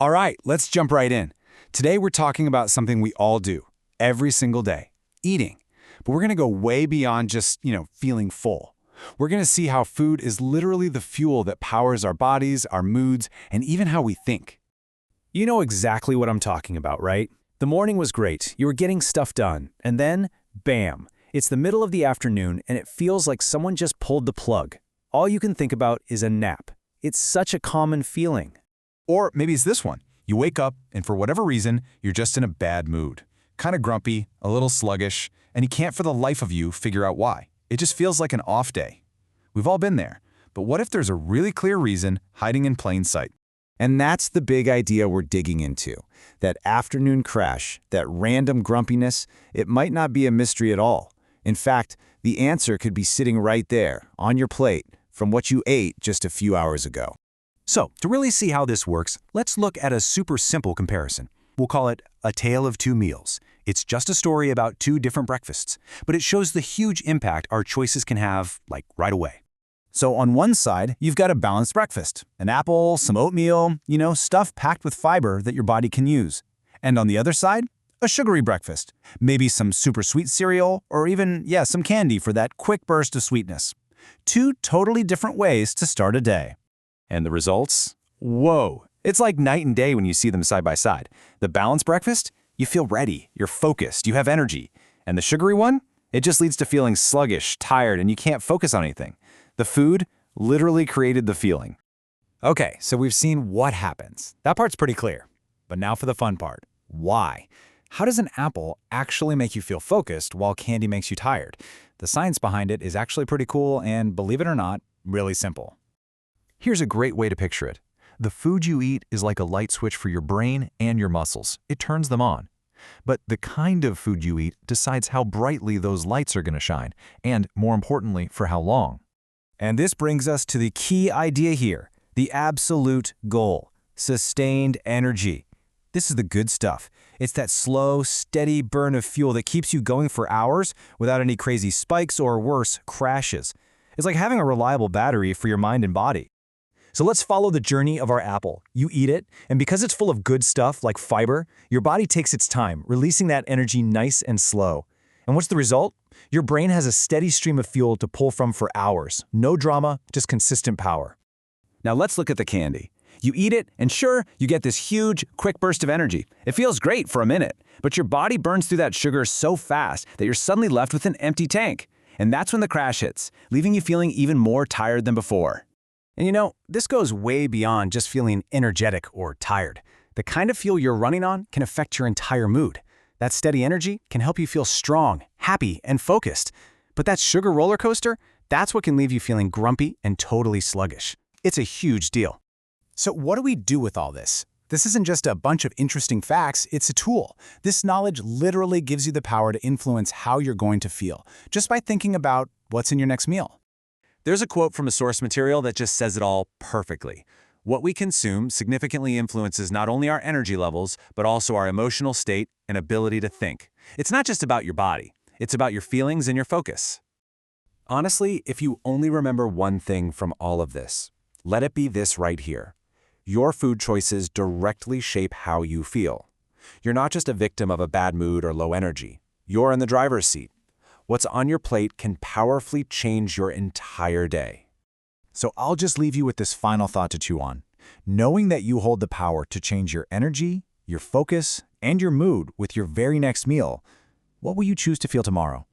All right, let's jump right in. Today we're talking about something we all do, every single day, eating. But we're gonna go way beyond just, feeling full. We're gonna see how food is literally the fuel that powers our bodies, our moods, and even how we think. You know exactly what I'm talking about, right? The morning was great, you were getting stuff done, and then, bam, it's the middle of the afternoon and it feels like someone just pulled the plug. All you can think about is a nap. It's such a common feeling. Or maybe it's this one. You wake up, and for whatever reason, you're just in a bad mood. Kind of grumpy, a little sluggish, and you can't for the life of you figure out why. It just feels like an off day. We've all been there. But what if there's a really clear reason hiding in plain sight? And that's the big idea we're digging into. That afternoon crash, that random grumpiness, it might not be a mystery at all. In fact, the answer could be sitting right there, on your plate, from what you ate just a few hours ago. So, to really see how this works, let's look at a super simple comparison. We'll call it a tale of two meals. It's just a story about two different breakfasts, but it shows the huge impact our choices can have, like, right away. So on one side, you've got a balanced breakfast, an apple, some oatmeal, stuff packed with fiber that your body can use. And on the other side, a sugary breakfast, maybe some super sweet cereal, or even, some candy for that quick burst of sweetness. Two totally different ways to start a day. And the results? Whoa! It's like night and day when you see them side by side. The balanced breakfast? You feel ready, you're focused, you have energy. And the sugary one? It just leads to feeling sluggish, tired, and you can't focus on anything. The food literally created the feeling. Okay, so we've seen what happens. That part's pretty clear. But now for the fun part. Why? How does an apple actually make you feel focused while candy makes you tired? The science behind it is actually pretty cool and, believe it or not, really simple. Here's a great way to picture it. The food you eat is like a light switch for your brain and your muscles. It turns them on. But the kind of food you eat decides how brightly those lights are going to shine, and, more importantly, for how long. And this brings us to the key idea here, the absolute goal, sustained energy. This is the good stuff. It's that slow, steady burn of fuel that keeps you going for hours without any crazy spikes or, worse, crashes. It's like having a reliable battery for your mind and body. So let's follow the journey of our apple. You eat it, and because it's full of good stuff like fiber, your body takes its time, releasing that energy nice and slow. And what's the result? Your brain has a steady stream of fuel to pull from for hours. No drama, just consistent power. Now let's look at the candy. You eat it, and sure, you get this huge, quick burst of energy. It feels great for a minute, but your body burns through that sugar so fast that you're suddenly left with an empty tank. And that's when the crash hits, leaving you feeling even more tired than before. And this goes way beyond just feeling energetic or tired. The kind of fuel you're running on can affect your entire mood. That steady energy can help you feel strong, happy, and focused. But that sugar roller coaster, that's what can leave you feeling grumpy and totally sluggish. It's a huge deal. So what do we do with all this? This isn't just a bunch of interesting facts, it's a tool. This knowledge literally gives you the power to influence how you're going to feel, just by thinking about what's in your next meal. There's a quote from a source material that just says it all perfectly. What we consume significantly influences not only our energy levels, but also our emotional state and ability to think. It's not just about your body, it's about your feelings and your focus. Honestly, if you only remember one thing from all of this, let it be this right here. Your food choices directly shape how you feel. You're not just a victim of a bad mood or low energy. You're in the driver's seat. What's on your plate can powerfully change your entire day. So I'll just leave you with this final thought to chew on. Knowing that you hold the power to change your energy, your focus, and your mood with your very next meal, what will you choose to feel tomorrow?